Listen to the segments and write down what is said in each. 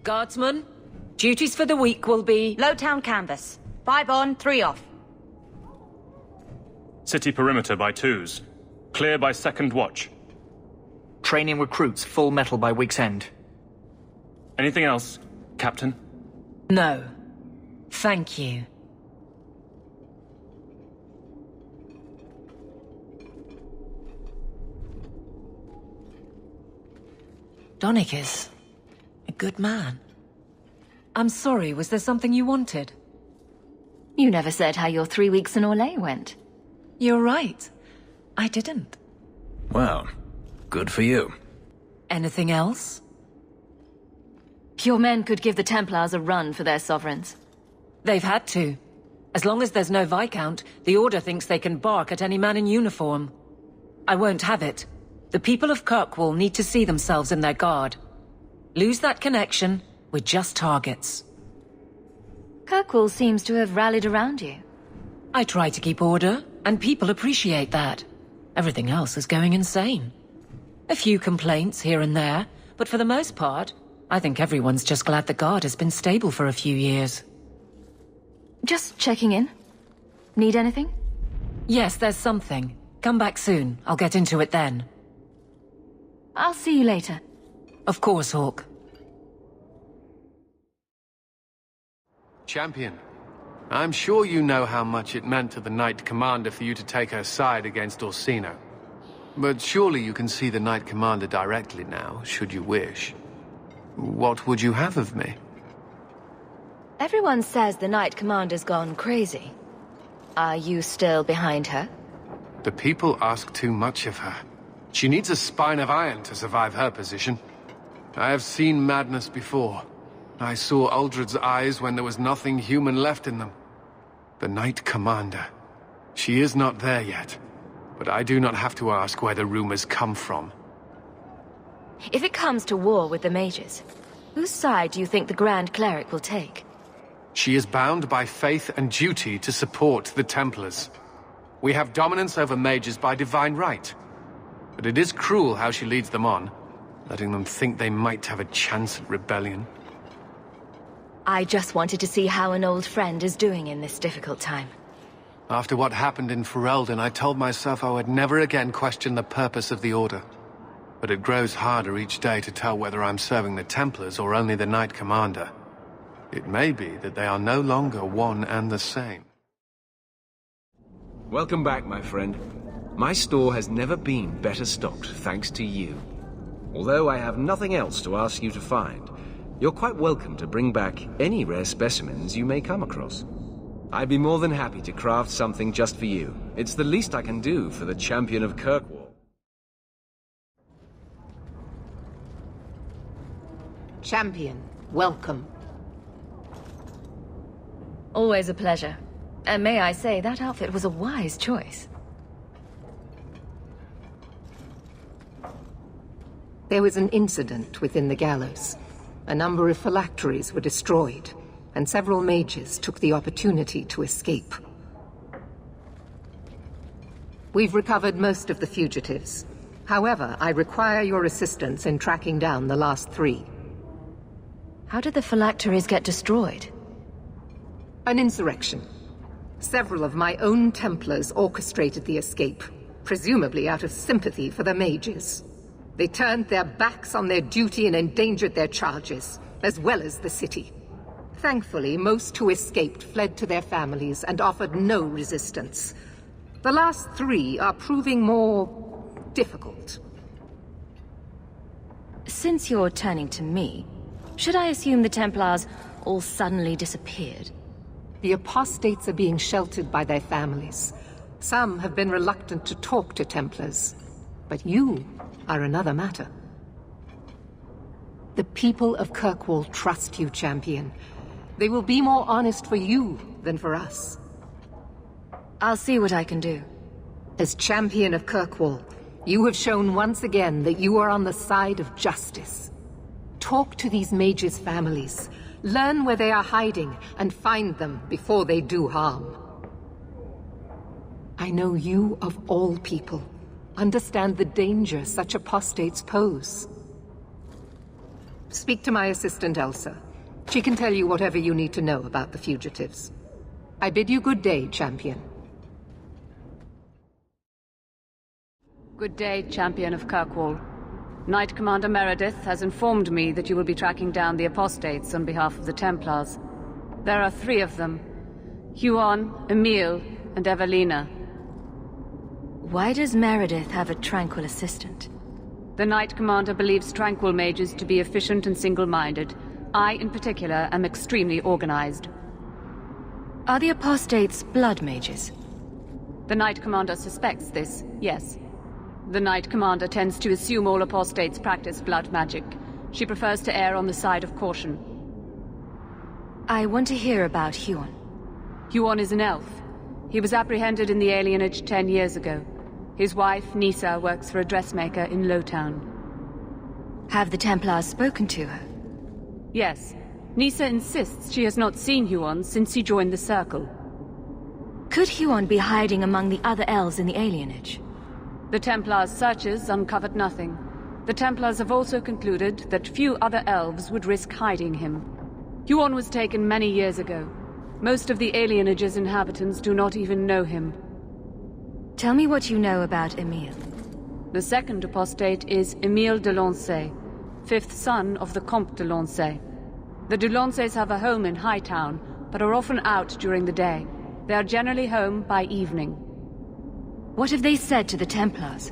Guardsmen, duties for the week will be... Lowtown canvas. 5 on, 3 off. City perimeter by 2s. Clear by 2nd watch. Training recruits full metal by week's end. Anything else, Captain? No. Thank you. Donnick is a good man. I'm sorry, was there something you wanted? You never said how your 3 weeks in Orlais went. You're right. I didn't. Well, good for you. Anything else? Your men could give the Templars a run for their sovereigns. They've had to. As long as there's no Viscount, the Order thinks they can bark at any man in uniform. I won't have it. The people of Kirkwall need to see themselves in their guard. Lose that connection, we're just targets. Kirkwall seems to have rallied around you. I try to keep order, and people appreciate that. Everything else is going insane. A few complaints here and there, but for the most part, I think everyone's just glad the guard has been stable for a few years. Just checking in. Need anything? Yes, there's something. Come back soon. I'll get into it then. I'll see you later. Of course, Hawk. Champion, I'm sure you know how much it meant to the Knight Commander for you to take her side against Orsino. But surely you can see the Knight Commander directly now, should you wish. What would you have of me? Everyone says the Knight Commander's gone crazy. Are you still behind her? The people ask too much of her. She needs a spine of iron to survive her position. I have seen madness before. I saw Uldred's eyes when there was nothing human left in them. The Knight Commander. She is not there yet. But I do not have to ask where the rumors come from. If it comes to war with the mages, whose side do you think the Grand Cleric will take? She is bound by faith and duty to support the Templars. We have dominance over mages by divine right. But it is cruel how she leads them on, letting them think they might have a chance at rebellion. I just wanted to see how an old friend is doing in this difficult time. After what happened in Ferelden, I told myself I would never again question the purpose of the Order. But it grows harder each day to tell whether I'm serving the Templars or only the Knight Commander. It may be that they are no longer one and the same. Welcome back, my friend. My store has never been better stocked, thanks to you. Although I have nothing else to ask you to find, you're quite welcome to bring back any rare specimens you may come across. I'd be more than happy to craft something just for you. It's the least I can do for the champion of Kirkwall. Champion, welcome. Always a pleasure. And may I say, that outfit was a wise choice. There was an incident within the gallows. A number of phylacteries were destroyed, and several mages took the opportunity to escape. We've recovered most of the fugitives. However, I require your assistance in tracking down the last 3. How did the phylacteries get destroyed? An insurrection. Several of my own Templars orchestrated the escape, presumably out of sympathy for the mages. They turned their backs on their duty and endangered their charges, as well as the city. Thankfully, most who escaped fled to their families and offered no resistance. The last 3 are proving more difficult. Since you're turning to me, should I assume the Templars all suddenly disappeared? The apostates are being sheltered by their families. Some have been reluctant to talk to Templars. But you are another matter. The people of Kirkwall trust you, Champion. They will be more honest for you than for us. I'll see what I can do. As Champion of Kirkwall, you have shown once again that you are on the side of justice. Talk to these mages' families. Learn where they are hiding and find them before they do harm. I know you, of all people, understand the danger such apostates pose. Speak to my assistant, Elsa. She can tell you whatever you need to know about the fugitives. I bid you good day, champion. Good day, champion of Kirkwall. Knight Commander Meredith has informed me that you will be tracking down the apostates on behalf of the Templars. There are 3 of them. Huon, Emile, and Evelina. Why does Meredith have a tranquil assistant? The Knight Commander believes tranquil mages to be efficient and single-minded. I, in particular, am extremely organized. Are the apostates blood mages? The Knight Commander suspects this, yes. The Knight Commander tends to assume all apostates practice blood magic. She prefers to err on the side of caution. I want to hear about Huon. Huon is an elf. He was apprehended in the alienage 10 years ago. His wife, Nisa, works for a dressmaker in Lowtown. Have the Templars spoken to her? Yes. Nisa insists she has not seen Huon since he joined the Circle. Could Huon be hiding among the other elves in the alienage? The Templars' searches uncovered nothing. The Templars have also concluded that few other elves would risk hiding him. Huon was taken many years ago. Most of the alienage's inhabitants do not even know him. Tell me what you know about Emile. The second apostate is Emile de Lancey, 5th son of the Comte de Lancey. The de Lanceys have a home in Hightown, but are often out during the day. They are generally home by evening. What have they said to the Templars?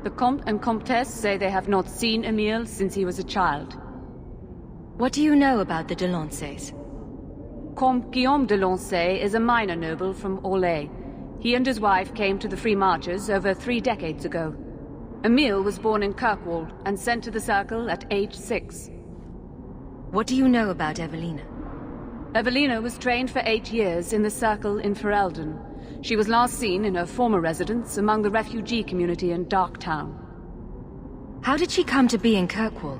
The Comte and Comtesse say they have not seen Emile since he was a child. What do you know about the de Lanceys? Comte Guillaume de Lancey is a minor noble from Orlais. He and his wife came to the Free Marches over 3 decades ago. Emile was born in Kirkwall and sent to the Circle at age 6. What do you know about Evelina? Evelina was trained for 8 years in the Circle in Ferelden. She was last seen in her former residence among the refugee community in Darktown. How did she come to be in Kirkwall?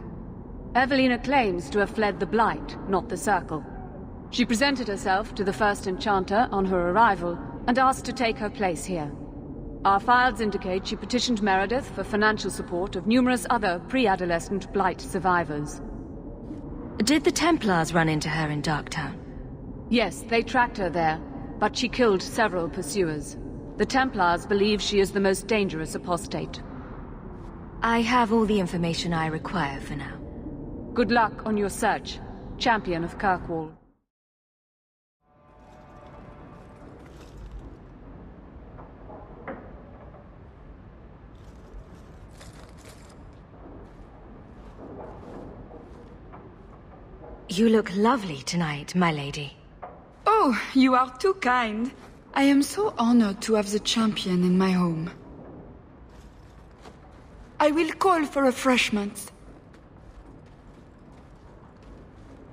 Evelina claims to have fled the Blight, not the Circle. She presented herself to the First Enchanter on her arrival and asked to take her place here. Our files indicate she petitioned Meredith for financial support of numerous other pre-adolescent Blight survivors. Did the Templars run into her in Darktown? Yes, they tracked her there, but she killed several pursuers. The Templars believe she is the most dangerous apostate. I have all the information I require for now. Good luck on your search, champion of Kirkwall. You look lovely tonight, my lady. Oh, you are too kind. I am so honored to have the champion in my home. I will call for refreshments.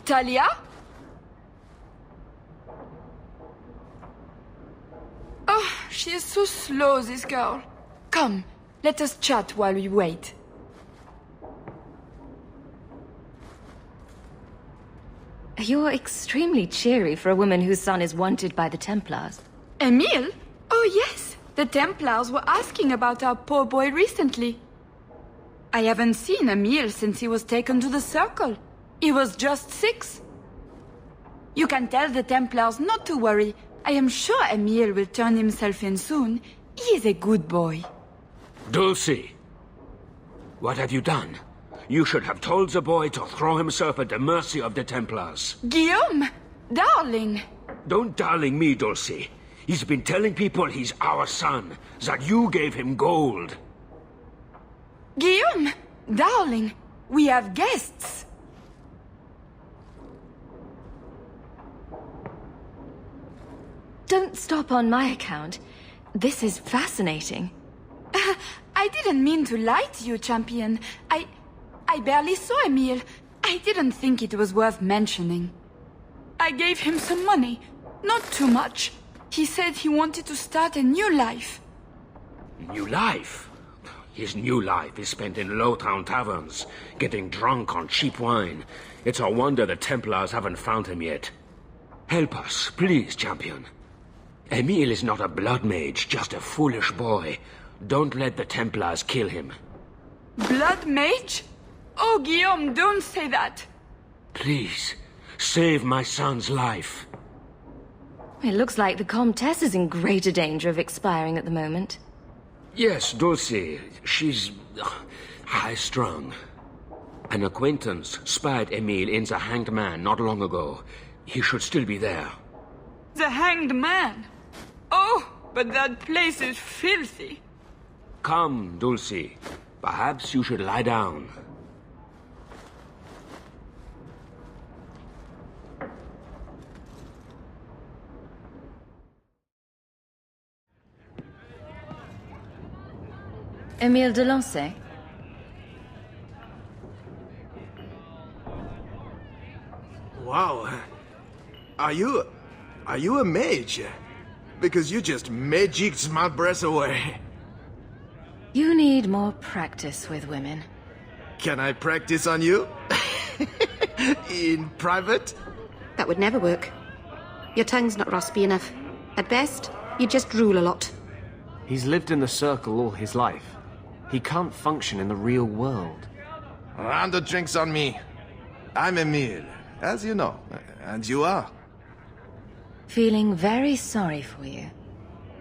Talia? Oh, she is so slow, this girl. Come, let us chat while we wait. You're extremely cheery for a woman whose son is wanted by the Templars. Emile? Oh yes, the Templars were asking about our poor boy recently. I haven't seen Emile since he was taken to the Circle. He was just 6. You can tell the Templars not to worry. I am sure Emile will turn himself in soon. He is a good boy. Dulcie! What have you done? You should have told the boy to throw himself at the mercy of the Templars. Guillaume! Darling! Don't darling me, Dulcie. He's been telling people he's our son, that you gave him gold. Guillaume! Darling! We have guests! Don't stop on my account. This is fascinating. I didn't mean to lie to you, champion. I barely saw Emile. I didn't think it was worth mentioning. I gave him some money. Not too much. He said he wanted to start a new life. New life? His new life is spent in low-town taverns, getting drunk on cheap wine. It's a wonder the Templars haven't found him yet. Help us, please, champion. Emile is not a blood mage, just a foolish boy. Don't let the Templars kill him. Blood mage? Oh, Guillaume, don't say that. Please, save my son's life. It looks like the Comtesse is in greater danger of expiring at the moment. Yes, Dulcie. She's high-strung. An acquaintance spied Emile in the Hanged Man not long ago. He should still be there. The Hanged Man? Oh, but that place is filthy. Come, Dulcie. Perhaps you should lie down. Emile de Lancey? Wow. Are you a mage? Because you just magicked my breath away. You need more practice with women. Can I practice on you? In private? That would never work. Your tongue's not raspy enough. At best, you just drool a lot. He's lived in the circle all his life. He can't function in the real world. Round of drinks on me. I'm Emile, as you know. And you are. Feeling very sorry for you.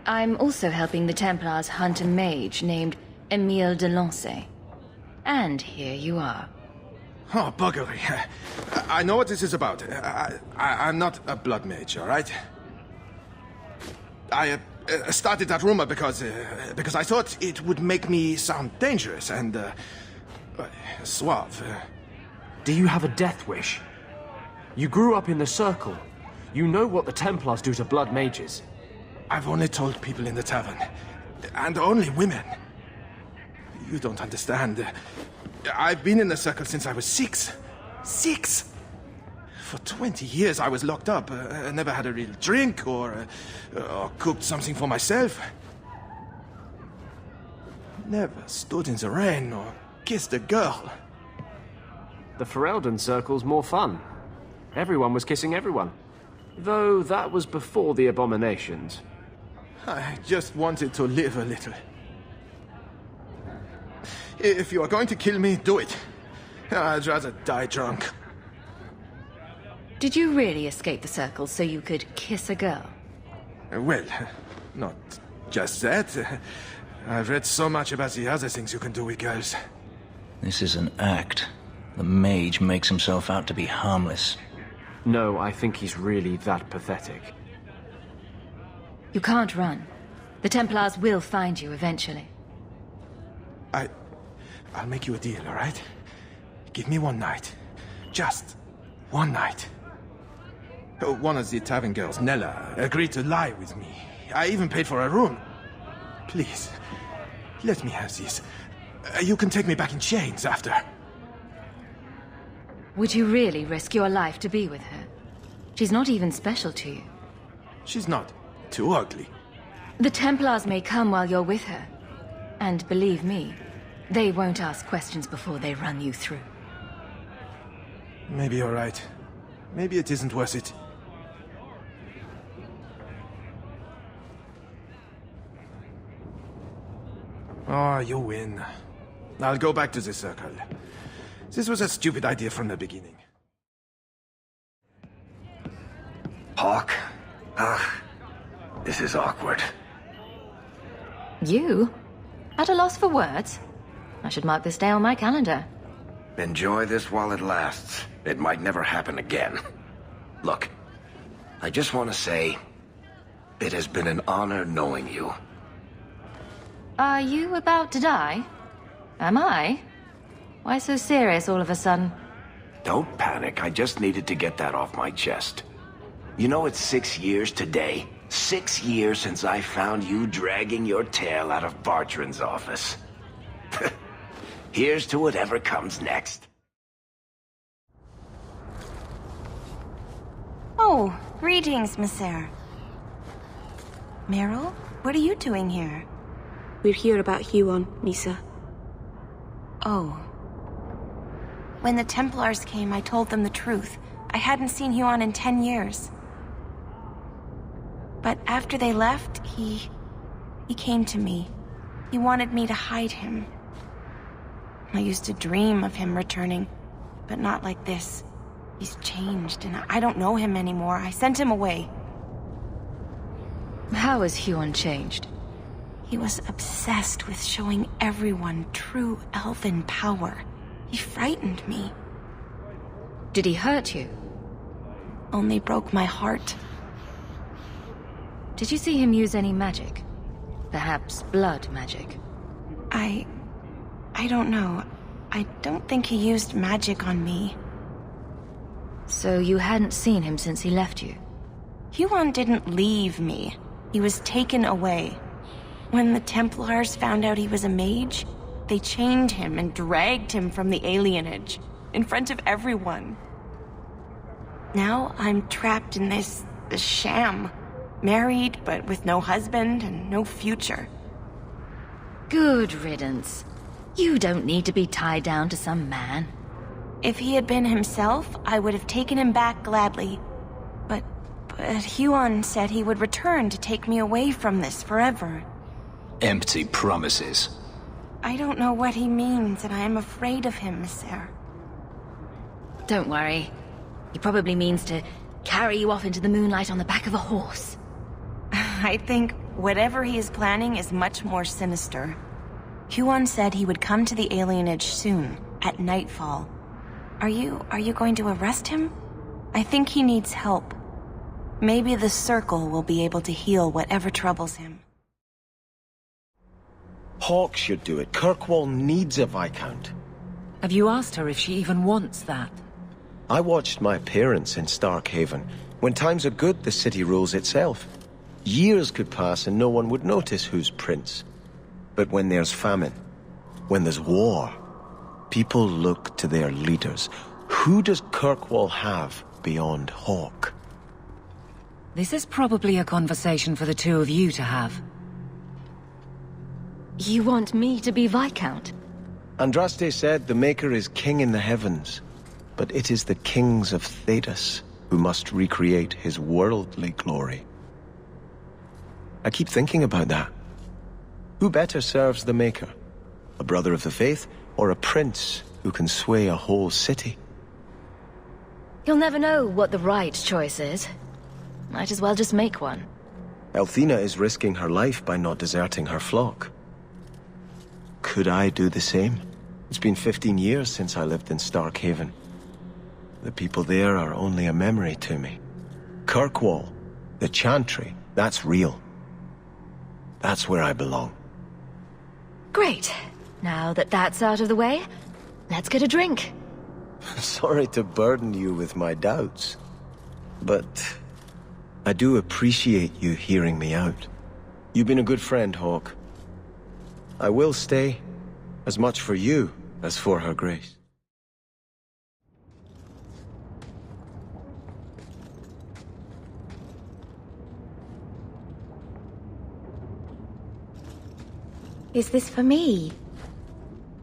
I'm also helping the Templars hunt a mage named Emile de Lancey. And here you are. Oh, buggery. I know what this is about. I'm not a blood mage, all right? I started that rumor because I thought it would make me sound dangerous and suave. Do you have a death wish? You grew up in the circle. You know what the Templars do to blood mages. I've only told people in the tavern. And only women. You don't understand. I've been in the circle since I was 6. 6! For 20 years I was locked up. Never had a real drink or cooked something for myself. Never stood in the rain or kissed a girl. The Ferelden circle's more fun. Everyone was kissing everyone. Though that was before the abominations. I just wanted to live a little. If you are going to kill me, do it. I'd rather die drunk. Did you really escape the circle so you could kiss a girl? Well, not just that. I've read so much about the other things you can do with girls. This is an act. The mage makes himself out to be harmless. No, I think he's really that pathetic. You can't run. The Templars will find you eventually. I'll make you a deal, all right? Give me one night. Just one night. One of the tavern girls, Nella, agreed to lie with me. I even paid for a room. Please, let me have this. You can take me back in chains after. Would you really risk your life to be with her? She's not even special to you. She's not too ugly. The Templars may come while you're with her. And believe me, they won't ask questions before they run you through. Maybe you're right. Maybe it isn't worth it. Oh, you win. I'll go back to the circle. This was a stupid idea from the beginning. Hawk? This is awkward. You? At a loss for words? I should mark this day on my calendar. Enjoy this while it lasts. It might never happen again. Look, I just want to say, it has been an honor knowing you. Are you about to die? Am I? Why so serious all of a sudden? Don't panic, I just needed to get that off my chest. You know it's 6 years today. 6 years since I found you dragging your tail out of Bartran's office. Here's to whatever comes next. Oh, greetings, Monsieur. Meryl, what are you doing here? We're here about Huon, Nisa. Oh. When the Templars came, I told them the truth. I hadn't seen Huon in 10 years. But after they left, he came to me. He wanted me to hide him. I used to dream of him returning, but not like this. He's changed, and I don't know him anymore. I sent him away. How has Huon changed? He was obsessed with showing everyone true elven power. He frightened me. Did he hurt you? Only broke my heart. Did you see him use any magic? Perhaps blood magic? I don't know. I don't think he used magic on me. So you hadn't seen him since he left you? Huon didn't leave me. He was taken away. When the Templars found out he was a mage, they chained him and dragged him from the alienage, in front of everyone. Now I'm trapped in this sham. Married, but with no husband and no future. Good riddance. You don't need to be tied down to some man. If he had been himself, I would have taken him back gladly. But Huon said he would return to take me away from this forever. Empty promises. I don't know what he means, and I am afraid of him, Sir. Don't worry. He probably means to carry you off into the moonlight on the back of a horse. I think whatever he is planning is much more sinister. Huon said he would come to the alienage soon, at nightfall. Are you going to arrest him? I think he needs help. Maybe the Circle will be able to heal whatever troubles him. Hawk should do it. Kirkwall needs a Viscount. Have you asked her if she even wants that? I watched my parents in Starkhaven. When times are good, the city rules itself. Years could pass and no one would notice who's prince. But when there's famine, when there's war, people look to their leaders. Who does Kirkwall have beyond Hawk? This is probably a conversation for the two of you to have. You want me to be Viscount? Andraste said the Maker is king in the heavens, but it is the kings of Thedas who must recreate his worldly glory. I keep thinking about that. Who better serves the Maker? A brother of the faith, or a prince who can sway a whole city? You'll never know what the right choice is. Might as well just make one. Althena is risking her life by not deserting her flock. Could I do the same? It's been 15 years since I lived in Starkhaven. The people there are only a memory to me. Kirkwall, the Chantry, that's real. That's where I belong. Great. Now that that's out of the way, let's get a drink. Sorry to burden you with my doubts, but I do appreciate you hearing me out. You've been a good friend, Hawk. I will stay, as much for you as for her grace. Is this for me?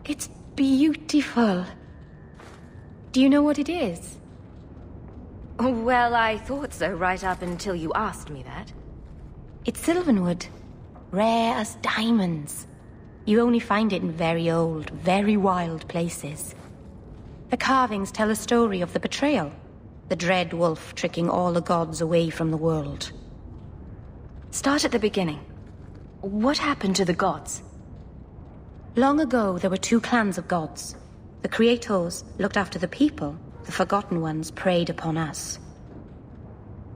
It's beautiful. Do you know what it is? Well, I thought so right up until you asked me that. It's sylvanwood. Rare as diamonds. You only find it in very old, very wild places. The carvings tell a story of the betrayal. The dread wolf tricking all the gods away from the world. Start at the beginning. What happened to the gods? Long ago, there were two clans of gods. The Creators looked after the people, the Forgotten Ones preyed upon us.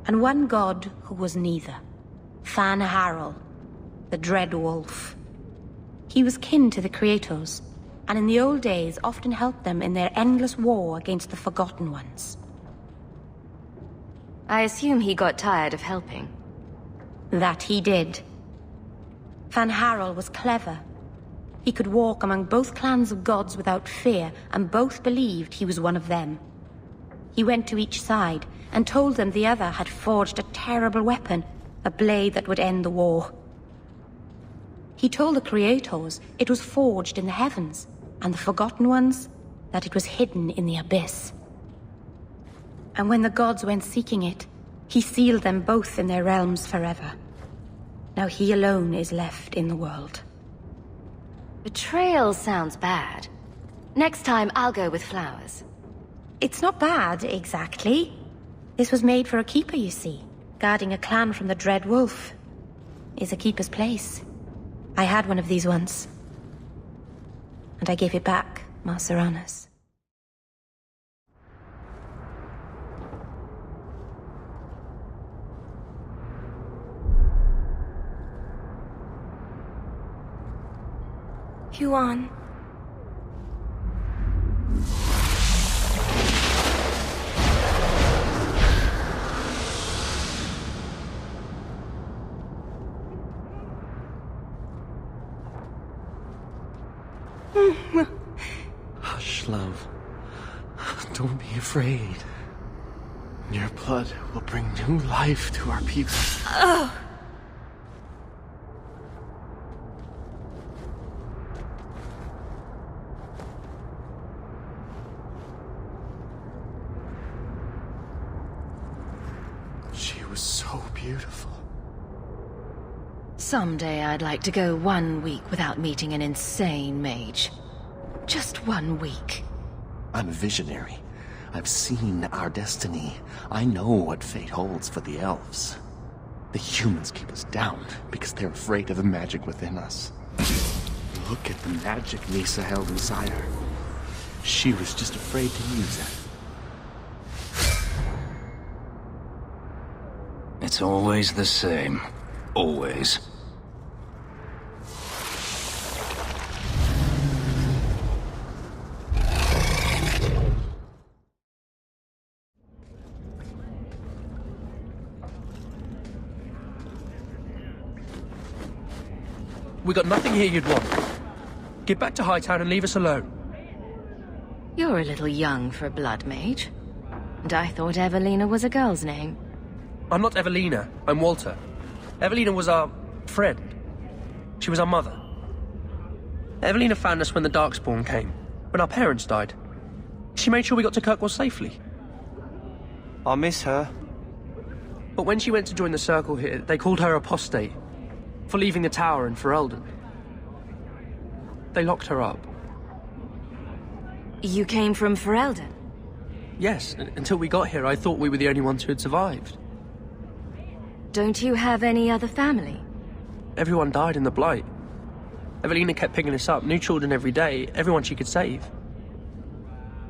And one god who was neither. Fan Harel, the Dread Wolf. He was kin to the Creators, and in the old days often helped them in their endless war against the Forgotten Ones. I assume he got tired of helping. That he did. Fan Harel was clever. He could walk among both clans of gods without fear, and both believed he was one of them. He went to each side and told them the other had forged a terrible weapon, a blade that would end the war. He told the Creators it was forged in the heavens, and the Forgotten Ones that it was hidden in the abyss. And when the gods went seeking it, he sealed them both in their realms forever. Now he alone is left in the world. Betrayal sounds bad. Next time, I'll go with flowers. It's not bad, exactly. This was made for a keeper, you see. Guarding a clan from the Dread Wolf is a keeper's place. I had one of these once. And I gave it back, Marceranas. Huan. Hush, love. Don't be afraid. Your blood will bring new life to our people. Oh. She was so beautiful. Someday I'd like to go 1 week without meeting an insane mage. Just 1 week. I'm a visionary. I've seen our destiny. I know what fate holds for the elves. The humans keep us down because they're afraid of the magic within us. Look at the magic Nisa held inside her. She was just afraid to use it. It's always the same. Always. We got nothing here you'd want. Get back to Hightown and leave us alone. You're a little young for a blood mage. And I thought Evelina was a girl's name. I'm not Evelina, I'm Walter. Evelina was our friend. She was our mother. Evelina found us when the Darkspawn came, when our parents died. She made sure we got to Kirkwall safely. I miss her. But when she went to join the Circle here, they called her apostate for leaving the tower in Ferelden. They locked her up. You came from Ferelden? Yes, until we got here, I thought we were the only ones who had survived. Don't you have any other family? Everyone died in the Blight. Evelina kept picking us up, new children every day, everyone she could save.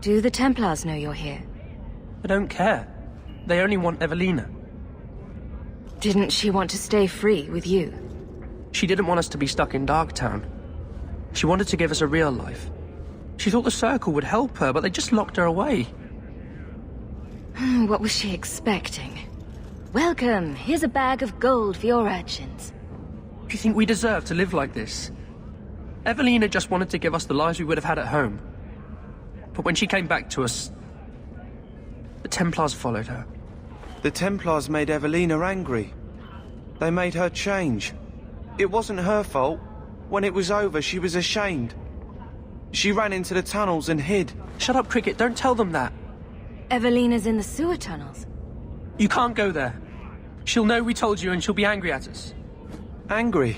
Do the Templars know you're here? They don't care. They only want Evelina. Didn't she want to stay free with you? She didn't want us to be stuck in Darktown. She wanted to give us a real life. She thought the Circle would help her, but they just locked her away. What was she expecting? Welcome, here's a bag of gold for your urchins. Do you think we deserve to live like this? Evelina just wanted to give us the lives we would have had at home. But when she came back to us, the Templars followed her. The Templars made Evelina angry. They made her change. It wasn't her fault. When it was over, she was ashamed. She ran into the tunnels and hid. Shut up, Cricket. Don't tell them that. Evelina's in the sewer tunnels. You can't go there. She'll know we told you and she'll be angry at us. Angry?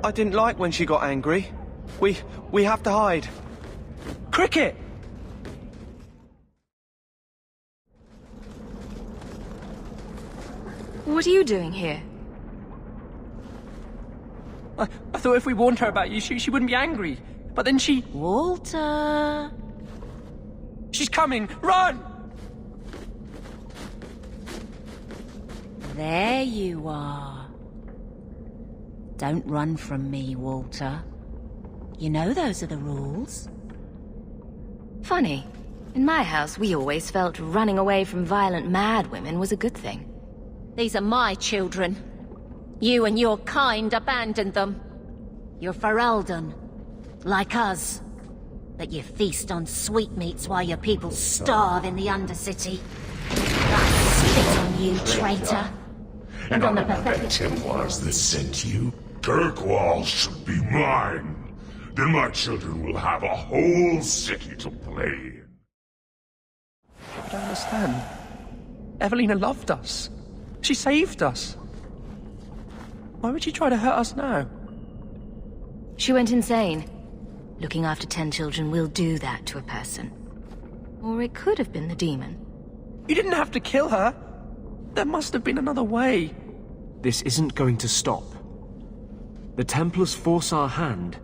I didn't like when she got angry. We have to hide. Cricket! What are you doing here? I thought if we warned her about you, she wouldn't be angry. But then she... Walter... She's coming! Run! There you are. Don't run from me, Walter. You know those are the rules. Funny. In my house, we always felt running away from violent mad women was a good thing. These are my children. You and your kind abandoned them. You're Ferelden, like us. But you feast on sweetmeats while your people starve in the Undercity. I spit on you, traitor. And on the pathetic Templars that sent you. Kirkwall should be mine. Then my children will have a whole city to play in. I don't understand. Evelina loved us. She saved us. Why would she try to hurt us now? She went insane. Looking after 10 children will do that to a person. Or it could have been the demon. You didn't have to kill her. There must have been another way. This isn't going to stop. The Templars force our hand.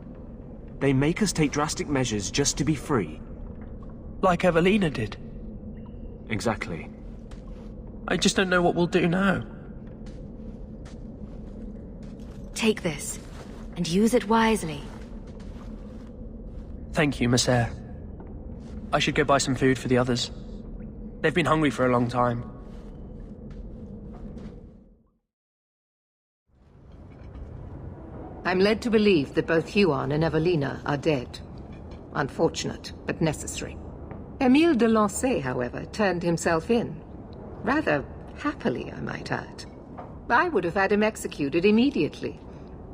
They make us take drastic measures just to be free. Like Evelina did. Exactly. I just don't know what we'll do now. Take this, and use it wisely. Thank you, Miss Eyre. I should go buy some food for the others. They've been hungry for a long time. I'm led to believe that both Huon and Evelina are dead. Unfortunate, but necessary. Emile de Lancey, however, turned himself in. Rather happily, I might add. I would have had him executed immediately,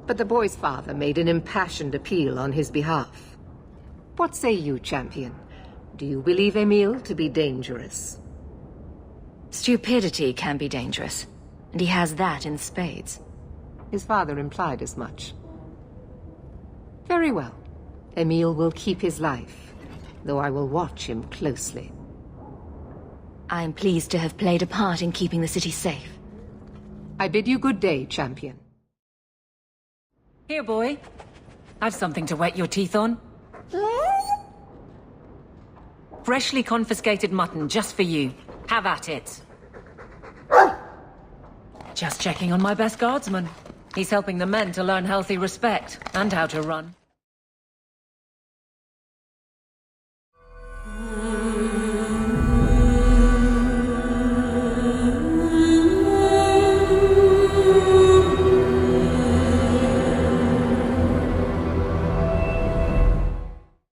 but the boy's father made an impassioned appeal on his behalf. What say you, champion? Do you believe Emile to be dangerous? Stupidity can be dangerous, and he has that in spades. His father implied as much. Very well. Emile will keep his life, though I will watch him closely. I am pleased to have played a part in keeping the city safe. I bid you good day, champion. Here, boy. I've something to wet your teeth on. Freshly confiscated mutton just for you. Have at it. Just checking on my best guardsman. He's helping the men to learn healthy respect and how to run.